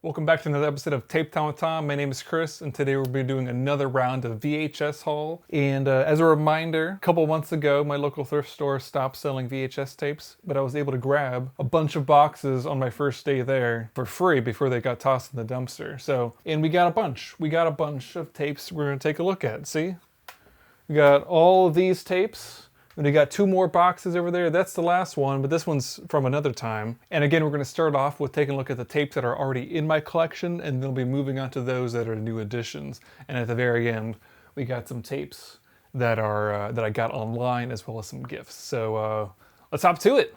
Welcome back to another episode of Tape Time with Tom. My name is Chris, and today we'll be doing another round of VHS Haul. And as a reminder, a couple months ago, my local thrift store stopped selling VHS tapes, but I was able to grab a bunch of boxes on my first day there for free before they got tossed in the dumpster. And we got a bunch. We got a bunch of tapes we're going to take a look at. See? We got all of these tapes. And we got two more boxes over there. That's the last one, but this one's from another time. And again, we're going to start off with taking a look at the tapes that are already in my collection, and then we'll be moving on to those that are new additions. And at the very end, we got some tapes that are that I got online, as well as some gifts. So let's hop to it.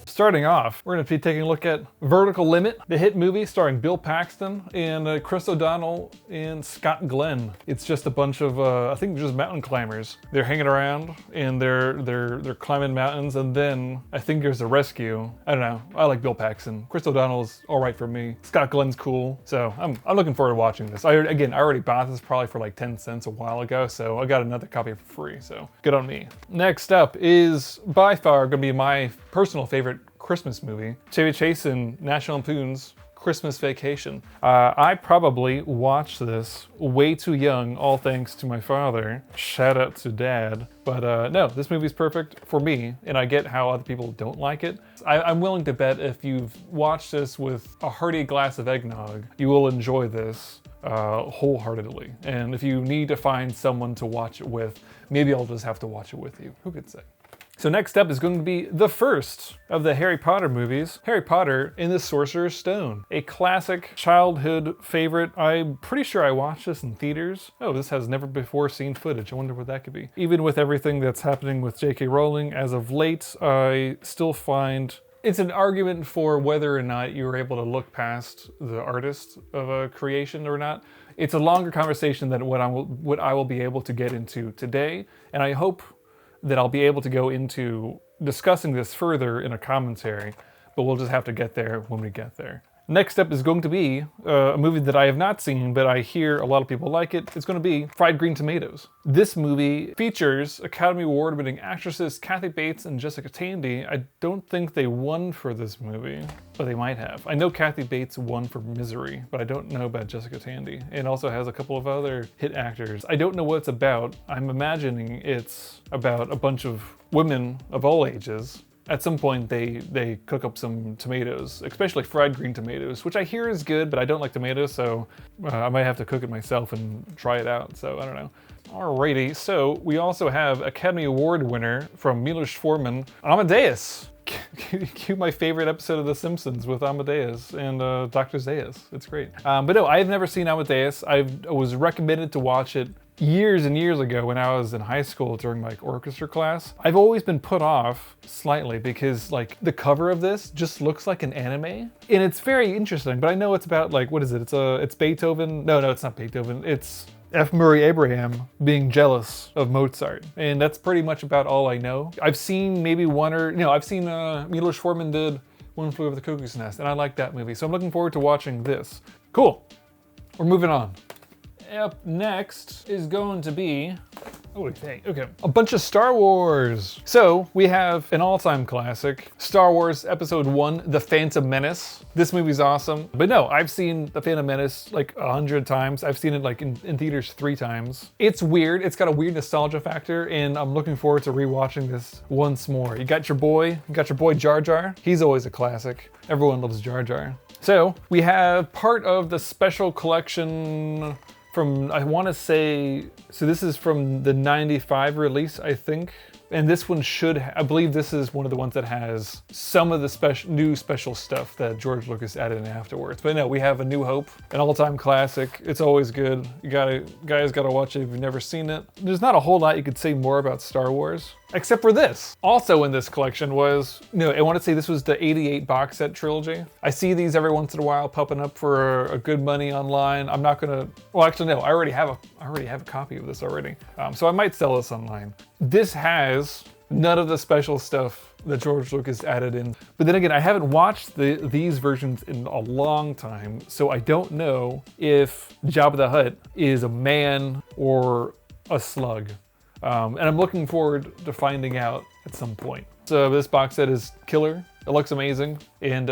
Starting off, we're going to be taking a look at Vertical Limit, the hit movie starring Bill Paxton and Chris O'Donnell and Scott Glenn. It's just a bunch of, I think just mountain climbers. They're hanging around and they're climbing mountains, and then I think there's a rescue. I don't know. I like Bill Paxton. Chris O'Donnell's all right for me. Scott Glenn's cool. So I'm looking forward to watching this. I already bought this probably for like 10 cents a while ago, so I got another copy for free. So good on me. Next up is by far going to be my personal favorite Christmas movie, Chevy Chase and National Lampoon's Christmas Vacation. I probably watched this way too young, all thanks to my father. Shout out to Dad. But no, this movie's perfect for me, and I get how other people don't like it. I'm willing to bet if you've watched this with a hearty glass of eggnog, you will enjoy this wholeheartedly. And if you need to find someone to watch it with, maybe I'll just have to watch it with you. Who could say? So next up is going to be the first of the Harry Potter movies, Harry Potter and the Sorcerer's Stone, a classic childhood favorite. I'm pretty sure I watched this in theaters. Oh, this has never before seen footage. I wonder what that could be. Even with everything that's happening with J.K. Rowling as of late, I still find it's an argument for whether or not you were able to look past the artist of a creation or not. It's a longer conversation than what I will be able to get into today, and I hope that I'll be able to go into discussing this further in a commentary, but we'll just have to get there when we get there. Next up is going to be a movie that I have not seen, but I hear a lot of people like it. It's going to be Fried Green Tomatoes. This movie features Academy Award-winning actresses Kathy Bates and Jessica Tandy. I don't think they won for this movie, but they might have. I know Kathy Bates won for Misery, but I don't know about Jessica Tandy. It also has a couple of other hit actors. I don't know what it's about. I'm imagining it's about a bunch of women of all ages. At some point, they cook up some tomatoes, especially fried green tomatoes, which I hear is good, but I don't like tomatoes, so I might have to cook it myself and try it out, so I don't know. Alrighty, so we also have Academy Award winner from Milos Forman, Amadeus. Cue my favorite episode of The Simpsons with Amadeus and Dr. Zaius. It's great. But no, I've never seen Amadeus. I was recommended to watch it years and years ago when I was in high school during my orchestra class. I've always been put off slightly because like the cover of this just looks like an anime, and it's very interesting, but I know it's about like, what is it? It's Beethoven. No, it's not Beethoven. It's F. Murray Abraham being jealous of Mozart. And that's pretty much about all I know. I've seen maybe I've seen Milos Forman did One Flew Over the Cuckoo's Nest, and I like that movie. So I'm looking forward to watching this. Cool. We're moving on. Up next is going to be, okay, a bunch of Star Wars. So we have an all-time classic, Star Wars Episode 1, The Phantom Menace. This movie's awesome. But no, I've seen The Phantom Menace like 100 times. I've seen it like in theaters 3 times. It's weird. It's got a weird nostalgia factor, and I'm looking forward to rewatching this once more. You got your boy Jar Jar. He's always a classic. Everyone loves Jar Jar. So we have part of the special collection from, I want to say, so this is from the 95 release, I think. And this one I believe this is one of the ones that has some of the new special stuff that George Lucas added in afterwards. But no, we have A New Hope, an all-time classic. It's always good. Guys gotta watch it if you've never seen it. There's not a whole lot you could say more about Star Wars, except for this. Also in this collection was, I want to say this was the 88 box set trilogy. I see these every once in a while popping up for a good money online. I'm not gonna, well actually no, I already have a copy of this already. So I might sell this online. This has none of the special stuff that George Lucas added in. But then again, I haven't watched these versions in a long time, so I don't know if Jabba the Hutt is a man or a slug. And I'm looking forward to finding out at some point. So this box set is killer. It looks amazing, and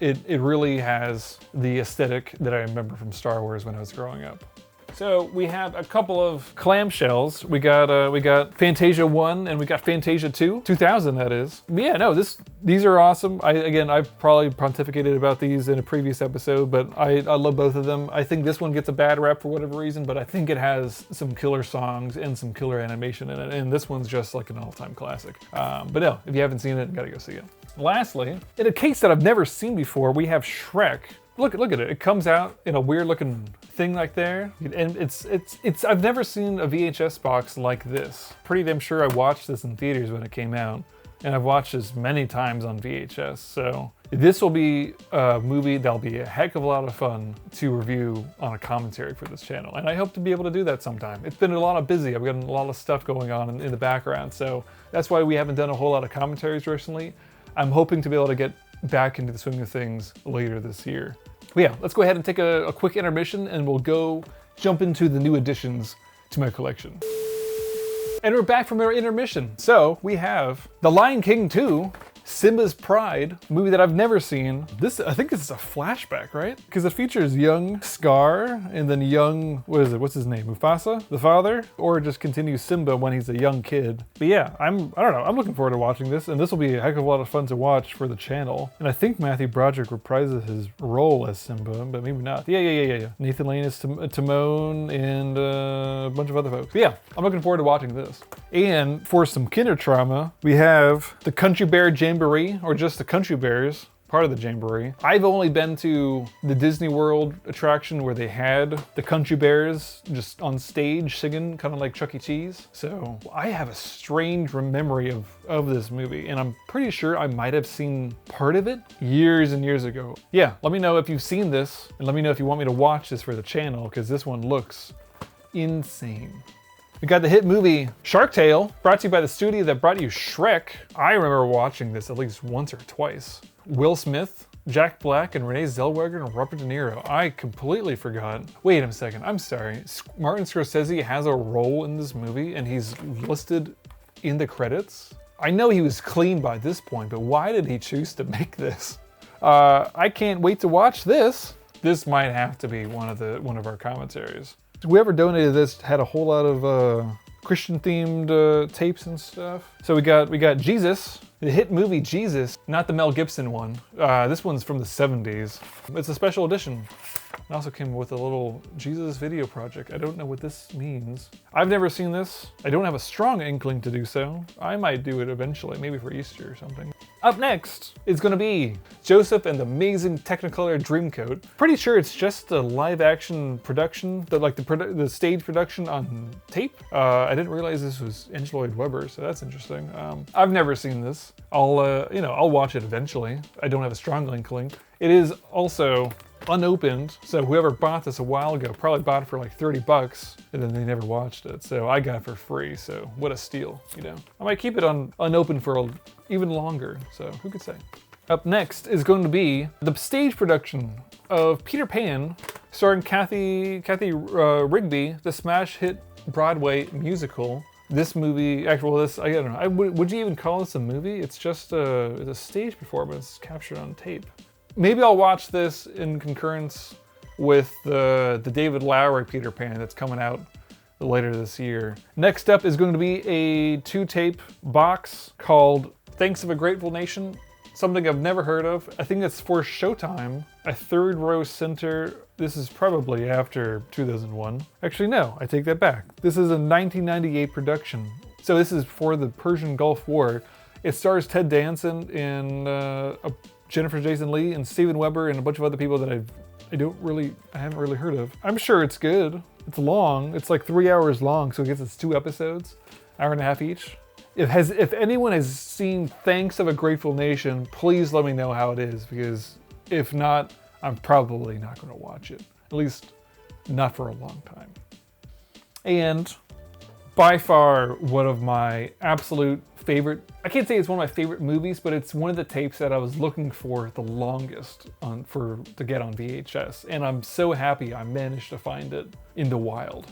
it really has the aesthetic that I remember from Star Wars when I was growing up. So we have a couple of clamshells. We got Fantasia 1 and we got Fantasia 2, 2000 that is. But yeah, no, these are awesome. I've probably pontificated about these in a previous episode, but I love both of them. I think this one gets a bad rep for whatever reason, but I think it has some killer songs and some killer animation in it, and this one's just like an all-time classic. But no, if you haven't seen it, you gotta go see it. Lastly, in a case that I've never seen before, we have Shrek. Look at it. It comes out in a weird looking thing like there. And I've never seen a VHS box like this. Pretty damn sure I watched this in theaters when it came out. And I've watched this many times on VHS. So this will be a movie that'll be a heck of a lot of fun to review on a commentary for this channel. And I hope to be able to do that sometime. It's been a lot of busy. I've got a lot of stuff going on in the background. So that's why we haven't done a whole lot of commentaries recently. I'm hoping to be able to get back into the swing of things later this year. But yeah, let's go ahead and take a quick intermission and we'll go jump into the new additions to my collection. And we're back from our intermission. So we have The Lion King 2, Simba's Pride, a movie that I've never seen. I think this is a flashback, right? Because it features young Scar and then young, what's his name? Mufasa, the father? Or just continues Simba when he's a young kid. But yeah, I don't know, I'm looking forward to watching this, and this will be a heck of a lot of fun to watch for the channel. And I think Matthew Broderick reprises his role as Simba, but maybe not. Yeah. Nathan Lane is Timon and a bunch of other folks. But yeah, I'm looking forward to watching this. And for some kinder trauma, we have the Country Bear Jamboree, or just the Country Bears, part of the Jamboree. I've only been to the Disney World attraction where they had the Country Bears just on stage singing, kind of like Chuck E. Cheese. So I have a strange memory of this movie, and I'm pretty sure I might have seen part of it years and years ago. Yeah, let me know if you've seen this, and let me know if you want me to watch this for the channel, because this one looks insane. We got the hit movie Shark Tale, brought to you by the studio that brought you Shrek. I remember watching this at least once or twice. Will Smith, Jack Black, and Renee Zellweger, and Robert De Niro. I completely forgot. Wait a second, I'm sorry. Martin Scorsese has a role in this movie and he's listed in the credits? I know he was clean by this point, but why did he choose to make this? I can't wait to watch this. This might have to be one of our commentaries. Whoever donated this had a whole lot of Christian themed tapes and stuff. So we got Jesus, the hit movie Jesus, not the Mel Gibson one. This one's from the 70s. It's a special edition. It also came with a little Jesus video project. I don't know what this means. I've never seen this. I don't have a strong inkling to do so. I might do it eventually, maybe for Easter or something. Up next is gonna be Joseph and the Amazing Technicolor Dreamcoat. Pretty sure it's just a live action production, the stage production on tape. I didn't realize this was Angelo Lloyd Webber, so that's interesting. I've never seen this. I'll watch it eventually. I don't have a strong inkling. It is also unopened, so whoever bought this a while ago probably bought it for like 30 bucks and then they never watched it, so I got it for free, so what a steal, you know. I might keep it unopened for even longer, so who could say. Up next is going to be the stage production of Peter Pan, starring Kathy Rigby, the smash hit Broadway musical. This movie, I don't know, would you even call this a movie? It's just a stage performance captured on tape. Maybe I'll watch this in concurrence with the David Lowery Peter Pan that's coming out later this year. Next up is going to be a 2-tape box called Thanks of a Grateful Nation, something I've never heard of. I think that's for Showtime, a third row center. This is probably after 2001. Actually, no, I take that back. This is a 1998 production. So this is for the Persian Gulf War. It stars Ted Danson and Jennifer Jason Leigh and Steven Weber and a bunch of other people that I haven't really heard of. I'm sure it's good. It's long. It's like 3 hours long, so I guess it's 2 episodes, hour and a half each. If anyone has seen Thanks of a Grateful Nation, please let me know how it is, because if not, I'm probably not going to watch it. At least not for a long time. And by far one of my absolute favorite, I can't say it's one of my favorite movies, but it's one of the tapes that I was looking for the longest to get on VHS. And I'm so happy I managed to find it in the wild.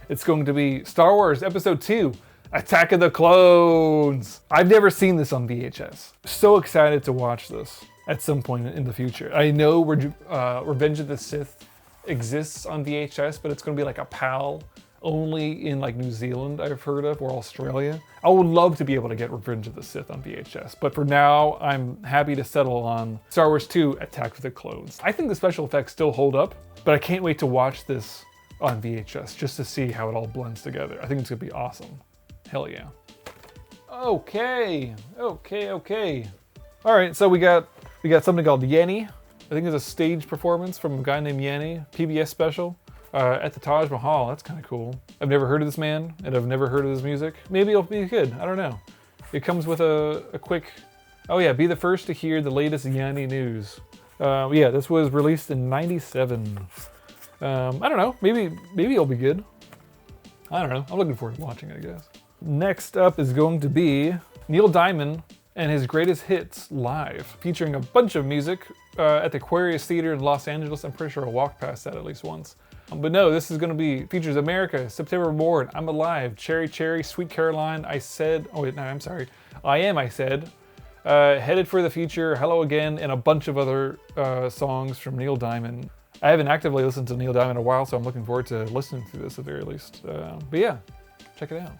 It's going to be Star Wars Episode 2, Attack of the Clones. I've never seen this on VHS. So excited to watch this at some point in the future. I know Revenge of the Sith exists on VHS, but it's going to be like a PAL only in like New Zealand, I've heard of, or Australia. I would love to be able to get Revenge of the Sith on VHS, but for now, I'm happy to settle on Star Wars 2 Attack of the Clones. I think the special effects still hold up, but I can't wait to watch this on VHS just to see how it all blends together. I think it's gonna be awesome. Hell yeah. Okay. All right, so we got something called Yanni. I think it's a stage performance from a guy named Yanni, PBS special. At the Taj Mahal. That's kind of cool. I've never heard of this man, and I've never heard of his music. Maybe it'll be good. I don't know. It comes with a quick, oh yeah, be the first to hear the latest Yanni news. Yeah, this was released in '97. I don't know. Maybe it'll be good. I don't know. I'm looking forward to watching it, I guess. Next up is going to be Neil Diamond and his greatest hits live, featuring a bunch of music at the Aquarius Theater in Los Angeles. I'm pretty sure I walked past that at least once. But no, this is going to be features America, September Born, I'm Alive, Cherry Cherry, Sweet Caroline, I Said, oh wait, no, I'm sorry, I Am, I Said, Headed for the Future, Hello Again, and a bunch of other songs from Neil Diamond. I haven't actively listened to Neil Diamond in a while, so I'm looking forward to listening to this at the very least. But yeah, check it out.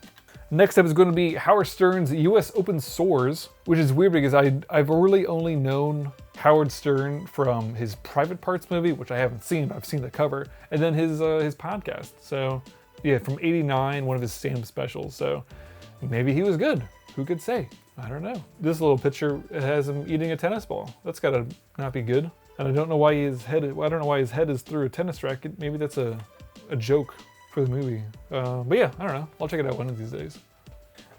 Next up is going to be Howard Stern's US Open Source, which is weird because I've really only known Howard Stern from his Private Parts movie, which I haven't seen, but I've seen the cover, and then his podcast. So yeah, from '89, one of his stand-up specials. So maybe he was good. Who could say? I don't know. This little picture has him eating a tennis ball. That's gotta not be good. And I don't know why his head is through a tennis racket. Maybe that's a joke for the movie. But yeah, I don't know. I'll check it out one of these days.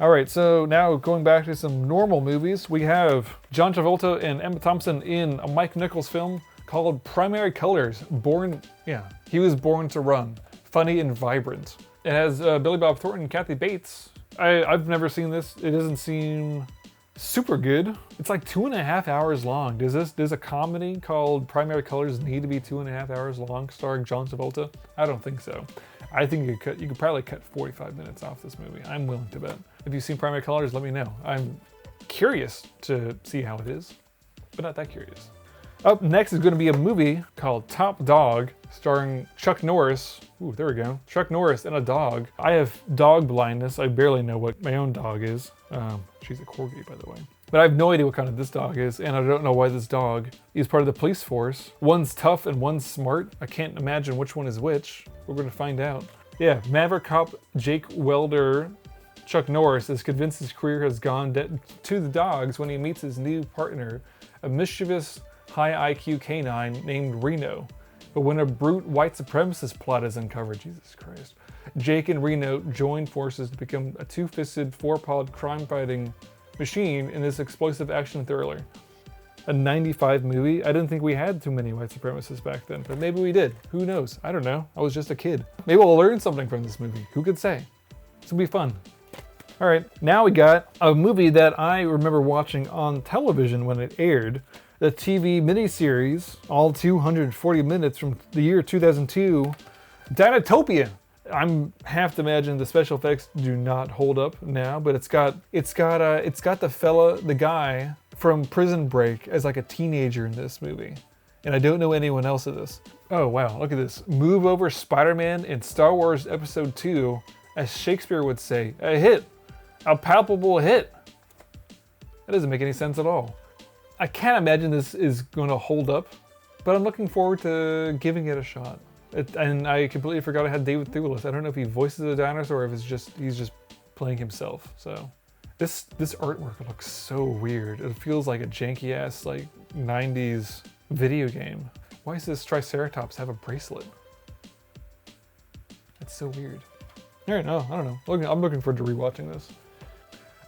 All right, so now going back to some normal movies, we have John Travolta and Emma Thompson in a Mike Nichols film called Primary Colors. He was born to run. Funny and vibrant. It has Billy Bob Thornton and Kathy Bates. I've never seen this. It doesn't seem super good. It's like 2.5 hours long. Does a comedy called Primary Colors need to be 2.5 hours long, starring John Travolta? I don't think so. I think you could probably cut 45 minutes off this movie. I'm willing to bet. If you've seen Primary Colors, let me know. I'm curious to see how it is, but not that curious. Up next is going to be a movie called Top Dog, starring Chuck Norris. Ooh, there we go. Chuck Norris and a dog. I have dog blindness. I barely know what my own dog is. She's a corgi, by the way. But I have no idea what kind of this dog is, and I don't know why this dog is part of the police force. One's tough and one's smart. I can't imagine which one is which. We're going to find out. Yeah, Maverick cop Jake Welder, Chuck Norris, is convinced his career has gone to the dogs when he meets his new partner, a mischievous, high IQ canine named Reno. But when a brute white supremacist plot is uncovered, Jesus Christ, Jake and Reno join forces to become a two-fisted, four-pawed crime-fighting machine in this explosive action thriller. A '95 movie? I didn't think we had too many white supremacists back then, but maybe we did. Who knows? I don't know. I was just a kid. Maybe we'll learn something from this movie. Who could say? This will be fun. All right, now we got a movie that I remember watching on television when it aired. The TV miniseries, all 240 minutes from the year 2002, Dinotopia. I'm have to imagine the special effects do not hold up now, but it's got the guy from Prison Break as like a teenager in this movie, and I don't know anyone else in this. Oh wow, look at this! Move over Spider-Man in Star Wars Episode 2, as Shakespeare would say, a hit, a palpable hit. That doesn't make any sense at all. I can't imagine this is going to hold up, but I'm looking forward to giving it a shot. And I completely forgot I had David Thewlis. I don't know if he voices a dinosaur or if he's just playing himself. So this artwork looks so weird. It feels like a janky ass like 90s video game. Why does this Triceratops have a bracelet? That's so weird. All right, no, I don't know. I'm looking forward to rewatching this.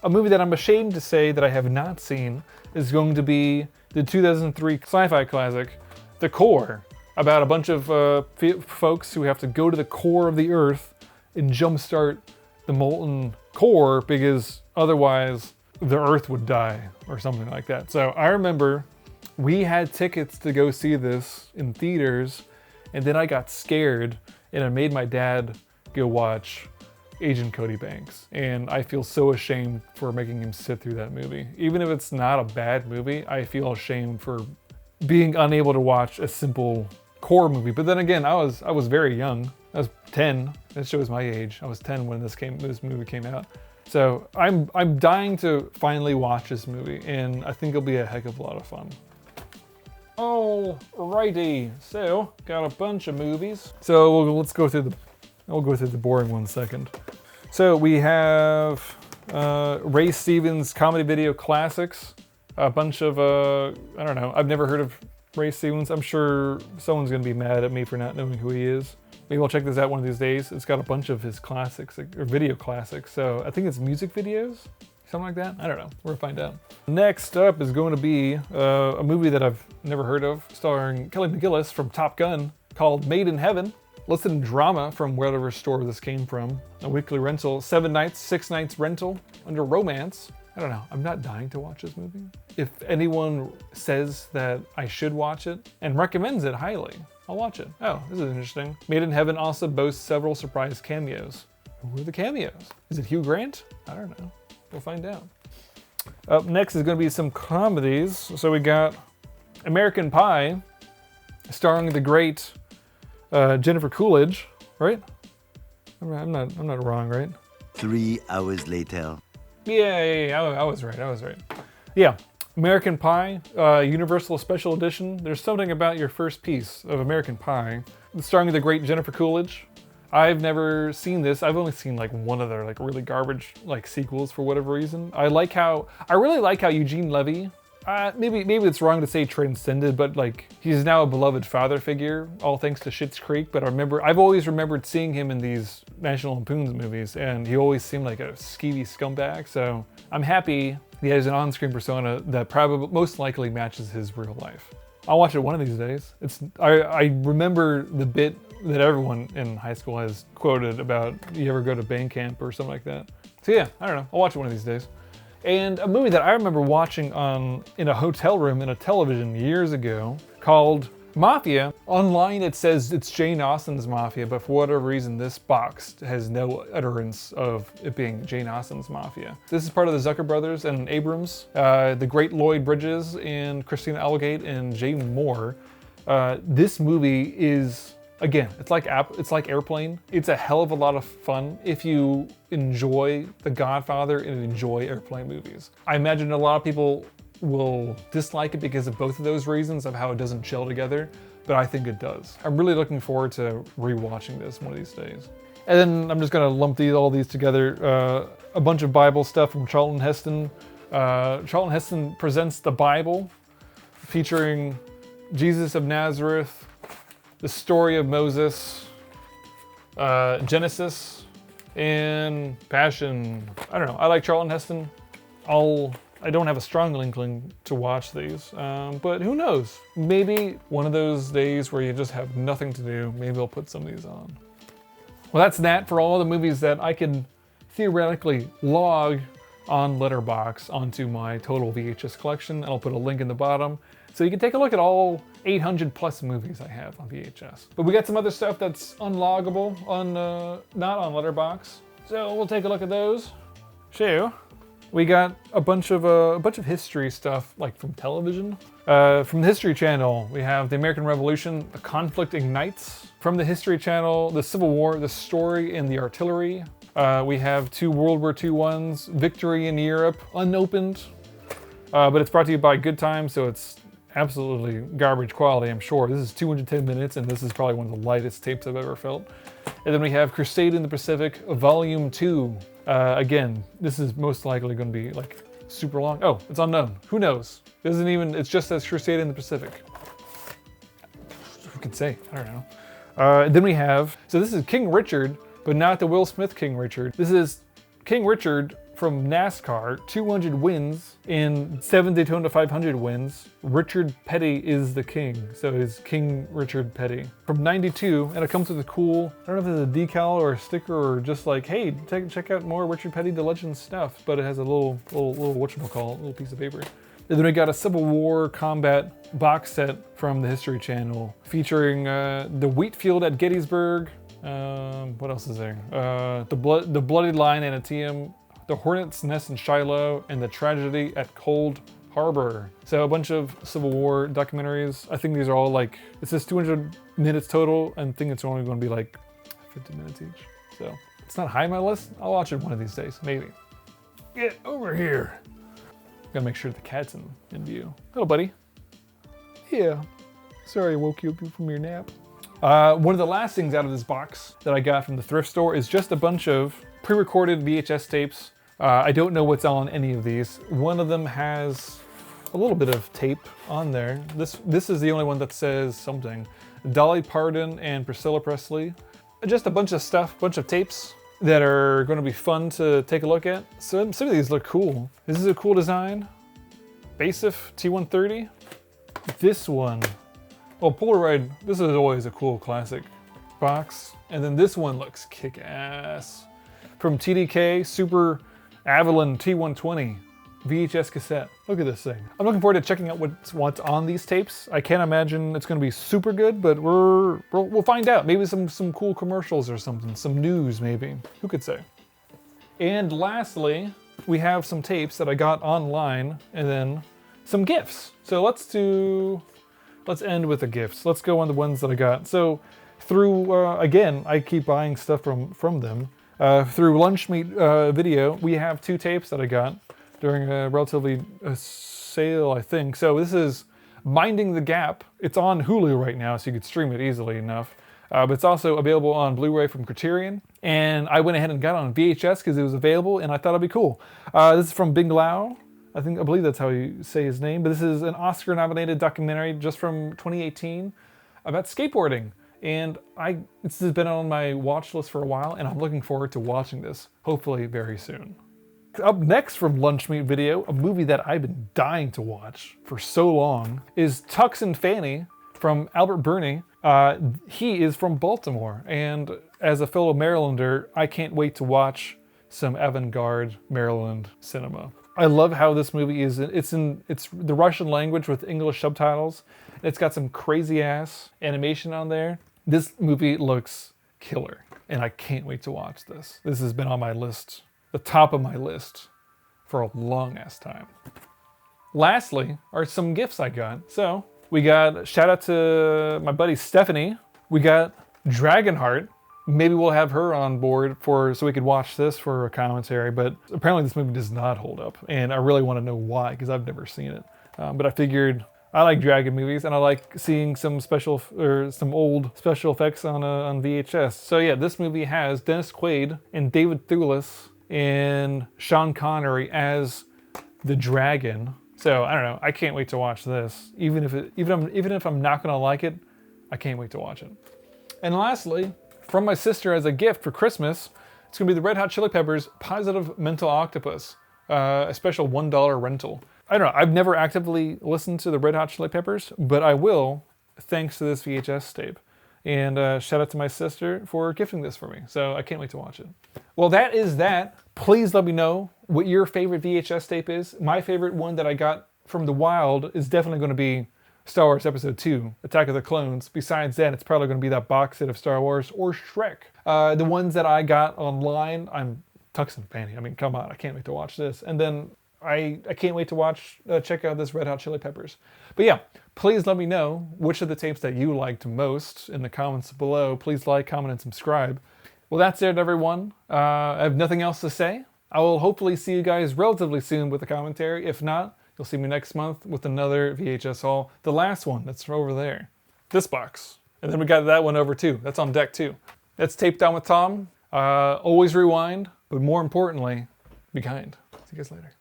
A movie that I'm ashamed to say that I have not seen is going to be the 2003 sci-fi classic, The Core, about a bunch of folks who have to go to the core of the Earth and jumpstart the molten core because otherwise the Earth would die or something like that. So I remember we had tickets to go see this in theaters, and then I got scared and I made my dad go watch Agent Cody Banks. And I feel so ashamed for making him sit through that movie. Even if it's not a bad movie, I feel ashamed for being unable to watch a simple core movie. But then again, I was very young. I was 10. That shows my age. I was 10 when this movie came out. So I'm dying to finally watch this movie, and I think it'll be a heck of a lot of fun. Alrighty, so got a bunch of movies. So let's go through we'll go through the boring ones second. So we have Ray Stevens comedy video classics. A bunch of I don't know. I've never heard of Ray Stevens. I'm sure someone's gonna be mad at me for not knowing who he is. Maybe I'll check this out one of these days. It's got a bunch of his classics, or video classics. So I think it's music videos. Something like that? I don't know. We'll find out. Next up is going to be a movie that I've never heard of, starring Kelly McGillis from Top Gun, called Made in Heaven. Listed in drama from whatever store this came from. A weekly rental, 7 nights, 6 nights rental under romance. I don't know. I'm not dying to watch this movie. If anyone says that I should watch it and recommends it highly, I'll watch it. Oh, this is interesting. Made in Heaven also boasts several surprise cameos. Who are the cameos? Is it Hugh Grant? I don't know. We'll find out. Up next is going to be some comedies. So we got American Pie, starring the great Jennifer Coolidge, right? I'm not wrong, right? 3 hours later. Yeah, I was right. Yeah, American Pie, Universal Special Edition. There's something about your first piece of American Pie, starring the great Jennifer Coolidge. I've never seen this. I've only seen like one of their like really garbage like sequels for whatever reason. I really like how Eugene Levy, maybe it's wrong to say transcended, but like he's now a beloved father figure, all thanks to Schitt's Creek. But I've always remembered seeing him in these National Lampoon's movies, and he always seemed like a skeevy scumbag. So I'm happy he has an on-screen persona that probably most likely matches his real life. I'll watch it one of these days. I remember the bit that everyone in high school has quoted about, you ever go to band camp or something like that. So yeah, I don't know. I'll watch it one of these days. And a movie that I remember watching in a hotel room in a television years ago called Mafia. Online it says it's Jane Austen's Mafia, but for whatever reason this box has no utterance of it being Jane Austen's Mafia. This is part of the Zucker brothers and Abrams, the great Lloyd Bridges and Christina Applegate and Jane Moore. This movie is, again, it's like Airplane. It's a hell of a lot of fun if you enjoy The Godfather and enjoy Airplane movies. I imagine a lot of people will dislike it because of both of those reasons, of how it doesn't gel together, but I think it does. I'm really looking forward to rewatching this one of these days. And then I'm just gonna lump all these together. A bunch of Bible stuff from Charlton Heston. Charlton Heston presents the Bible, featuring Jesus of Nazareth, the story of Moses, Genesis, and Passion. I don't know. I like Charlton Heston. I don't have a strong inkling to watch these, but who knows? Maybe one of those days where you just have nothing to do, maybe I'll put some of these on. Well, that's that for all the movies that I can theoretically log on Letterboxd onto my total VHS collection, and I'll put a link in the bottom so you can take a look at all 800 plus movies I have on VHS. But we got some other stuff that's unloggable on not on Letterboxd, so we'll take a look at those. So we got a bunch of history stuff, like from television. From the History Channel, we have The American Revolution, The Conflict Ignites. From the History Channel, The Civil War, The Story and the Artillery. We have 2 World War II ones, Victory in Europe, unopened. But it's brought to you by Good Time, so it's absolutely garbage quality, I'm sure. This is 210 minutes, and this is probably one of the lightest tapes I've ever felt. And then we have Crusade in the Pacific, Volume 2. Again, this is most likely going to be like super long. Oh, it's unknown. Who knows? It just says Crusade in the Pacific. Who can say? I don't know. Then we have, so this is King Richard, but not the Will Smith King Richard. This is King Richard from NASCAR, 200 wins in 7 Daytona 500 wins. Richard Petty is the king, so it's King Richard Petty. From 92, and it comes with a cool, I don't know if it's a decal or a sticker or just like, hey, check out more Richard Petty The Legend stuff, but it has a little whatchamacallit, little piece of paper. And then we got a Civil War combat box set from the History Channel featuring the wheat field at Gettysburg, What else is there? The Bloody Line and Antietam, The Hornet's Nest in Shiloh, and The Tragedy at Cold Harbor. So a bunch of Civil War documentaries. I think these are all like, it says 200 minutes total, and I think it's only going to be like 50 minutes each. So it's not high on my list. I'll watch it one of these days, maybe. Get over here. Gotta make sure the cat's in view. Hello, buddy. Yeah. Sorry I woke you up from your nap. One of the last things out of this box that I got from the thrift store is just a bunch of pre-recorded VHS tapes. I don't know what's on any of these. One of them has a little bit of tape on there. This is the only one that says something. Dolly Parton and Priscilla Presley. Just a bunch of stuff, bunch of tapes that are going to be fun to take a look at. Some of these look cool. This is a cool design. Basif T130. This one. Well, Polaroid, this is always a cool classic box. And then this one looks kick-ass. From TDK, Super Avalon T120 VHS cassette. Look at this thing. I'm looking forward to checking out what's on these tapes. I can't imagine it's gonna be super good, but we'll find out. Maybe some cool commercials or something, some news maybe. Who could say? And lastly, we have some tapes that I got online and then some gifts. So let's end with the gifts. Let's go on the ones that I got. So through, again, I keep buying stuff from them. Through Lunch Meat Video, we have 2 tapes that I got during a relatively sale, I think. So this is Minding the Gap. It's on Hulu right now, so you could stream it easily enough. But it's also available on Blu-ray from Criterion. And I went ahead and got it on VHS because it was available, and I thought it'd be cool. This is from Bing Lau. I believe that's how you say his name, but this is an Oscar-nominated documentary just from 2018 about skateboarding. And this has been on my watch list for a while, and I'm looking forward to watching this, hopefully very soon. Up next from Lunch Meat Video, a movie that I've been dying to watch for so long, is Tux and Fanny from Albert Burney. He is from Baltimore, and as a fellow Marylander, I can't wait to watch some avant-garde Maryland cinema. I love how this movie is. It's the Russian language with English subtitles. It's got some crazy ass animation on there. This movie looks killer, and I can't wait to watch this. This has been on my list, the top of my list, for a long ass time. Lastly are some gifts I got. So we got, shout out to my buddy Stephanie. We got Dragonheart. Maybe we'll have her on board so we could watch this for a commentary, but apparently this movie does not hold up, and I really want to know why, because I've never seen it. But I figured I like dragon movies, and I like seeing some old special effects on VHS. So yeah, this movie has Dennis Quaid and David Thewlis and Sean Connery as the dragon. So I don't know. I can't wait to watch this. Even if I'm not gonna like it, I can't wait to watch it. And lastly, from my sister as a gift for Christmas, it's gonna be the Red Hot Chili Peppers Positive Mental Octopus, a special $1 rental. I don't know, I've never actively listened to the Red Hot Chili Peppers, but I will, thanks to this VHS tape. And shout out to my sister for gifting this for me. So I can't wait to watch it. Well, that is that. Please let me know what your favorite VHS tape is. My favorite one that I got from the wild is definitely gonna be Star Wars Episode 2, Attack of the Clones. Besides that, it's probably going to be that box set of Star Wars or Shrek. The ones that I got online, I'm Tux and Fanny. I mean, come on, I can't wait to watch this. And then I can't wait to check out this Red Hot Chili Peppers. But yeah, please let me know which of the tapes that you liked most in the comments below. Please like, comment, and subscribe. Well, that's it, everyone. I have nothing else to say. I will hopefully see you guys relatively soon with a commentary. If not, you'll see me next month with another VHS haul. The last one, that's over there. This box. And then we got that one over too. That's on deck too. That's Taped Down with Tom. Always rewind, but more importantly, be kind. See you guys later.